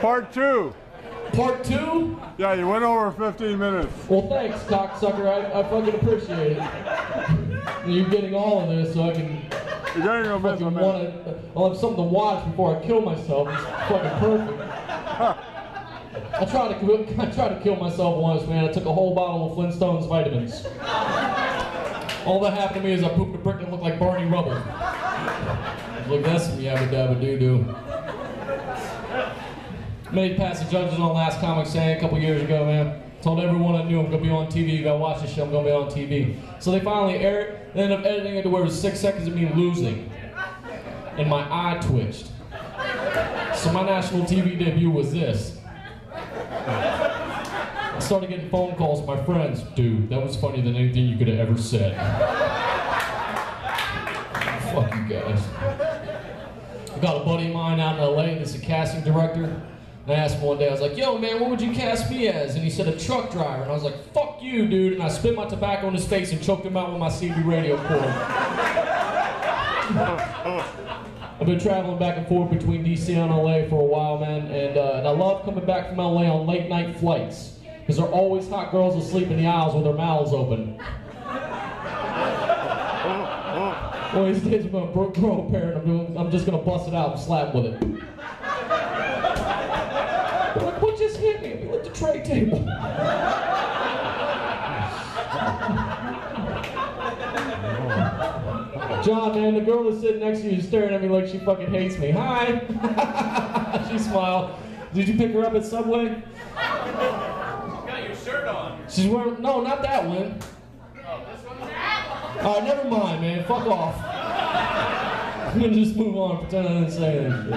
Part 2. Part 2? Yeah, you went over 15 minutes. Well, thanks, cocksucker. I fucking appreciate it. You're getting all of this so I can I'll have something to watch before I kill myself. It's fucking perfect. I tried to kill myself once, man. I took a whole bottle of Flintstones vitamins. All that happened to me is I pooped a brick that looked like Barney Rubble. Look, that's some yabba dabba doo doo. Made past the judges on Last Comic Stand a couple years ago, man. Told everyone I knew I'm gonna be on TV. You gotta watch this shit. I'm gonna be on TV. So they finally aired it. They ended up editing it to where it was 6 seconds of me losing, and my eye twitched. So my national TV debut was this. I started getting phone calls from my friends. Dude, that was funnier than anything you could have ever said. Fuck you guys. I got a buddy of mine out in LA that's a casting director. And I asked him one day, I was like, yo man, what would you cast me as? And he said, a truck driver. And I was like, fuck you, dude. And I spit my tobacco in his face and choked him out with my CB radio cord. I've been traveling back and forth between DC and LA for a while, man. And I love coming back from LA on late night flights. Because there are always hot girls asleep in the aisles with their mouths open. One of these days I'm going to grow a pair and I'm just going to bust it out and slap with it. Like, what just hit me? We at the tray table. John, man, the girl that's sitting next to you is staring at me like she fucking hates me. Hi! She smiled. Did you pick her up at Subway? You got your shirt on. She's wearing, no, not that one. Oh, this one? Alright, never mind, man. Fuck off. I'm gonna just move on, pretend I didn't say anything.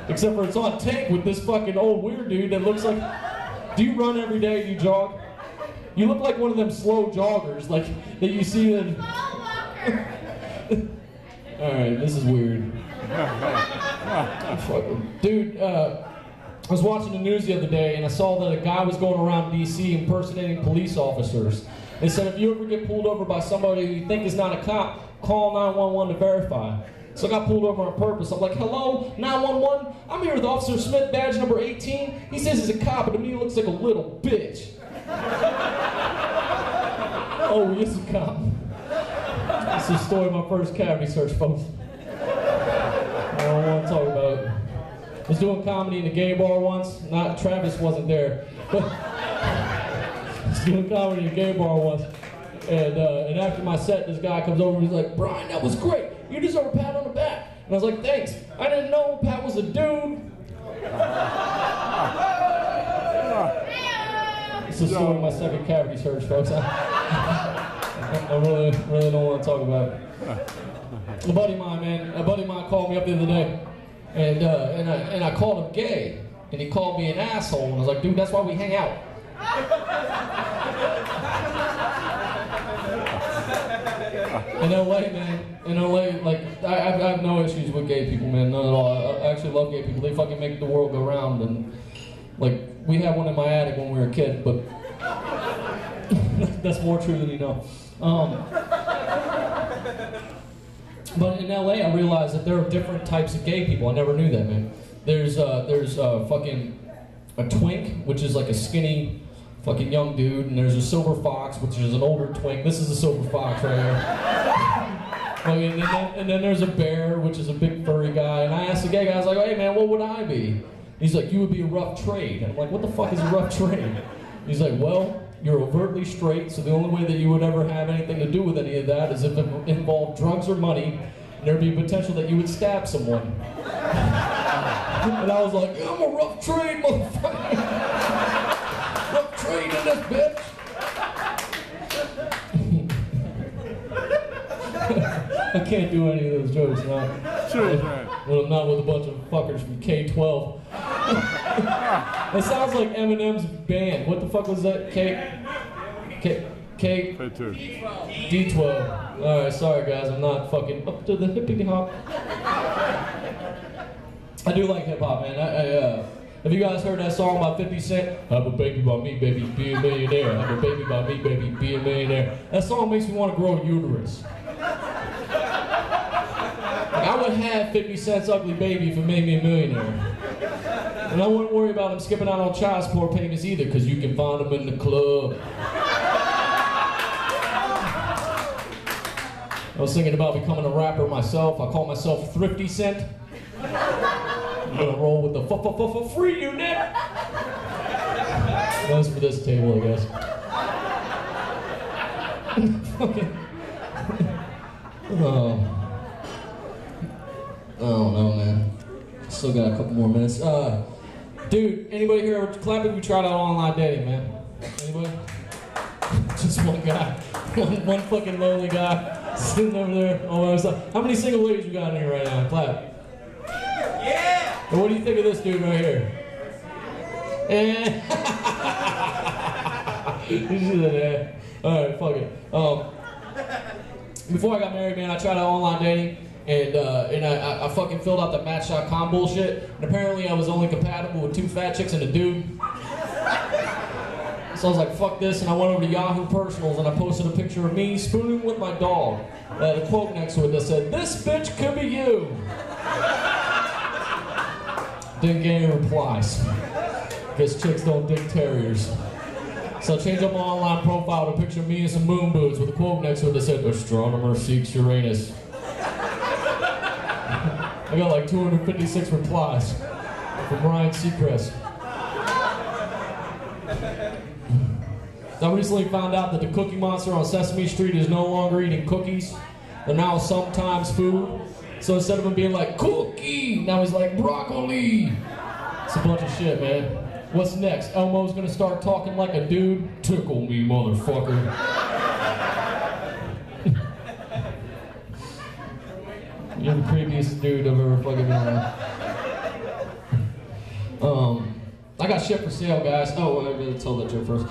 Except for it's on tape with this fucking old weird dude that looks like... Do you run every day? Do you jog? You look like one of them slow joggers, like, that you see that... Alright, this is weird. Dude, I was watching the news the other day and I saw that a guy was going around DC impersonating police officers. They said if you ever get pulled over by somebody you think is not a cop, call 911 to verify. So I got pulled over on purpose. I'm like, hello, 911? I'm here with Officer Smith, badge number 18. He says he's a cop, but to me he looks like a little bitch. Oh, he is a cop. This is the story of my first cavity search, folks. I don't want to talk about it. I was doing comedy in a gay bar once. Travis wasn't there. But I was doing comedy in a gay bar once. And after my set, this guy comes over and he's like, Brian, that was great. You deserve a pat on the back. And I was like, thanks. I didn't know Pat was a dude. It's the story of my second cavity search, folks. I really don't want to talk about it. A buddy of mine called me up the other day, and I called him gay, and he called me an asshole, and I was like, dude, that's why we hang out. In LA, man, like, I have no issues with gay people, man, none at all. I actually love gay people. They fucking make the world go round, and, like, we had one in my attic when we were a kid, but that's more true than you know. But in LA, I realized that there are different types of gay people. I never knew that, man. There's fucking a twink, which is like a skinny fucking young dude, and there's a silver fox, which is an older twink. This is a silver fox right here. And then there's a bear, which is a big furry guy. And I asked the gay guy, I was like, hey man, what would I be? He's like, you would be a rough trade. And I'm like, what the fuck is a rough trade? He's like, well, you're overtly straight, so the only way that you would ever have anything to do with any of that is if it involved drugs or money, and there'd be a potential that you would stab someone. And I was like, I'm a rough trade, motherfucker. Rough trade in this bitch. I can't do any of those jokes now. Sure, man. Well, not with a bunch of fuckers from K-12. It sounds like Eminem's band. What the fuck was that? K2. D12. Alright, sorry guys, I'm not fucking up to the hippity hop. I do like hip hop, man. Have you guys heard that song by 50 Cent? Have a baby by me, baby, be a millionaire. Have a baby by me, baby, be a millionaire. That song makes me want to grow a uterus. I would have 50 Cent's ugly baby if it made me a millionaire. And I wouldn't worry about him skipping out on child support payments either, because you can find him in the club. I was thinking about becoming a rapper myself. I call myself Thrifty Cent. I'm gonna roll with the free unit. That's for this table, I guess. Oh. I don't know, man. Still got a couple more minutes. Dude, anybody here clap if you tried out online dating, man? Anybody? Just one guy. One fucking lonely guy sitting over there. Oh, how many single ladies you got in here right now? Clap. Yeah! And what do you think of this dude right here? Alright, fuck it. Before I got married, man, I tried out online dating, and I fucking filled out the Match.com bullshit, and apparently I was only compatible with 2 fat chicks and a dude. So I was like, fuck this, and I went over to Yahoo Personals and I posted a picture of me spooning with my dog. I had a quote next to it that said, "This bitch could be you." Didn't get any replies. Guess chicks don't dig terriers. So I changed up my online profile to a picture of me in some moon boots with a quote next to it that said, "Astronomer seeks Uranus." I got like 256 replies from Ryan Seacrest. I recently found out that the Cookie Monster on Sesame Street is no longer eating cookies. They're now sometimes food. So instead of him being like, "cookie," now he's like, "broccoli." It's a bunch of shit, man. What's next? Elmo's gonna start talking like a dude? Tickle me, motherfucker. You're the creepiest dude I've ever fucking been around. I got shit for sale, guys. Oh, I gotta tell that joke first.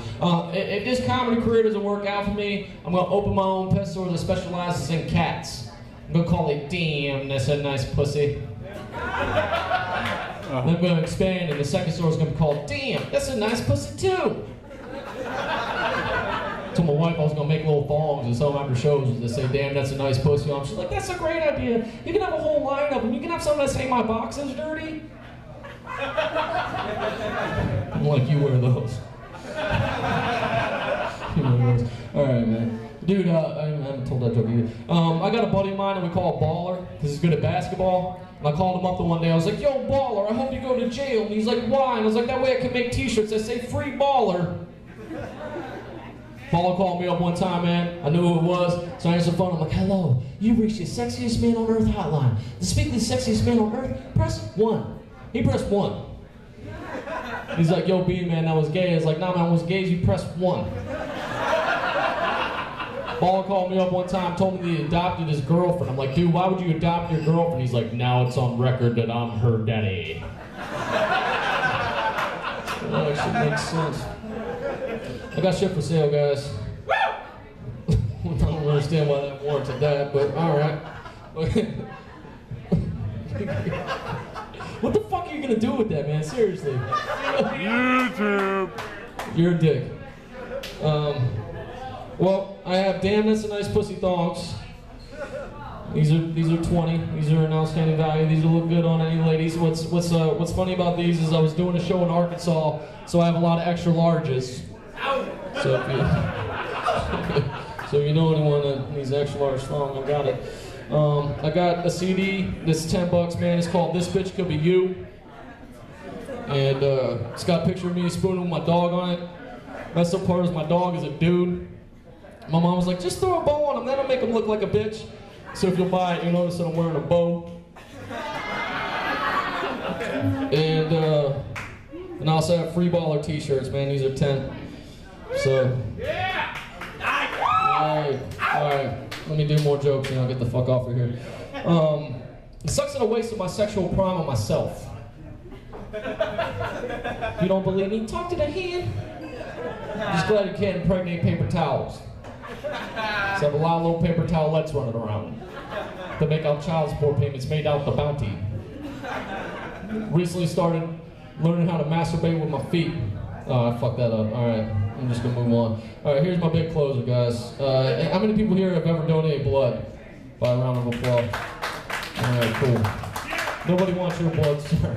If this comedy career doesn't work out for me, I'm gonna open my own pet store that specializes in cats. I'm gonna call it "Damn, That's a Nice Pussy." Then I'm gonna expand, and the second store is gonna be called "Damn, That's a Nice Pussy Too." Told my wife I was gonna make little thongs and sell them after shows that say "Damn, That's a Nice Pussy" on. She's like, "That's a great idea. You can have a whole line of them. You can have some that say my box is dirty." I'm like, you wear those. You wear those. Alright, man. Dude, I haven't told that joke either. I got a buddy of mine that we call a baller, because he's good at basketball. And I called him up the one day, I was like, "Yo, baller, I hope you go to jail." And he's like, "Why?" And I was like, "That way I can make t-shirts that say free baller." Baller called me up one time, man. I knew who it was, so I answered the phone. I'm like, "Hello, you reached the sexiest man on earth hotline. To speak to the sexiest man on earth, press 1. He pressed 1. He's like, "Yo, B, man, that was gay." I was like, "Nah, man, it was gay. You pressed 1. Baller called me up one time, told me he adopted his girlfriend. I'm like, "Dude, why would you adopt your girlfriend?" He's like, "Now it's on record that I'm her daddy." That actually makes sense. I got shit for sale, guys. I don't understand why that warranted that, but alright. What the fuck are you gonna do with that, man? Seriously. YouTube. You're a dick. Well, I have "Damn, That's a Nice Pussy" thongs. These are 20. These are an outstanding value. These will look good on any ladies. What's funny about these is I was doing a show in Arkansas, so I have a lot of extra larges. So if you know anyone that needs an extra large thong, I got it. I got a CD that's $10, man. It's called "This Bitch Could Be You," and it's got a picture of me spooning with my dog on it. Messed up part is my dog is a dude. My mom was like, "Just throw a bow on him, that'll make him look like a bitch." So if you'll buy it, you'll notice that I'm wearing a bow. And I also have free baller t-shirts, man. These are 10. So. Yeah! Alright. Let me do more jokes and I'll get the fuck off of here. It sucks that I wasted my sexual prime on myself. If you don't believe me, talk to the hand. Just glad you can't impregnate paper towels. So I have a lot of little paper towelettes running around to make out child support payments made out the bounty. Recently started learning how to masturbate with my feet. Oh, I fucked that up. Alright, I'm just gonna move on. Alright, here's my big closer, guys. How many people here have ever donated blood? By a round of applause. Alright, cool. Nobody wants your blood, sir.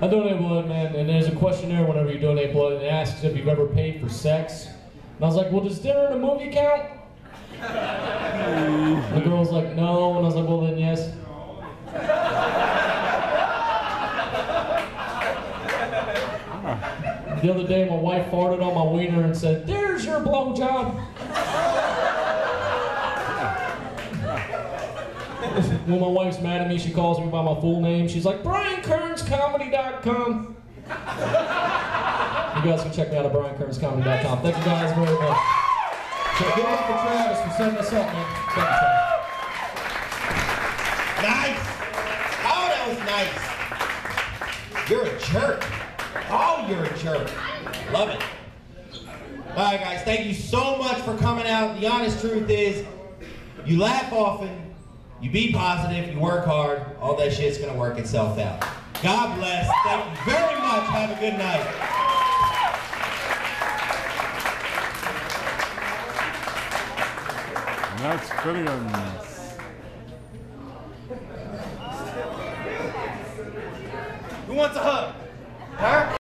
I donate blood, man, and there's a questionnaire whenever you donate blood, and it asks if you've ever paid for sex. And I was like, well, does dinner and a movie count? And the girl's like, no, and I was like, well, then yes. The other day, my wife farted on my wiener and said, there's your blowjob. When my wife's mad at me, she calls me by my full name. She's like, BrianKernsComedy.com. You guys can check me out at BrianKernsComedy.com. Thank you guys very much. So give it up for Travis for setting us up, man. Thank you, Travis. Nice. Oh, that was nice. You're a jerk. Oh, you're a jerk. Love it. All right, guys, thank you so much for coming out. The honest truth is, you laugh often, you be positive, you work hard, all that shit's gonna work itself out. God bless. Thank you very much. Have a good night. That's Finnegans. Who wants a hug? Huh?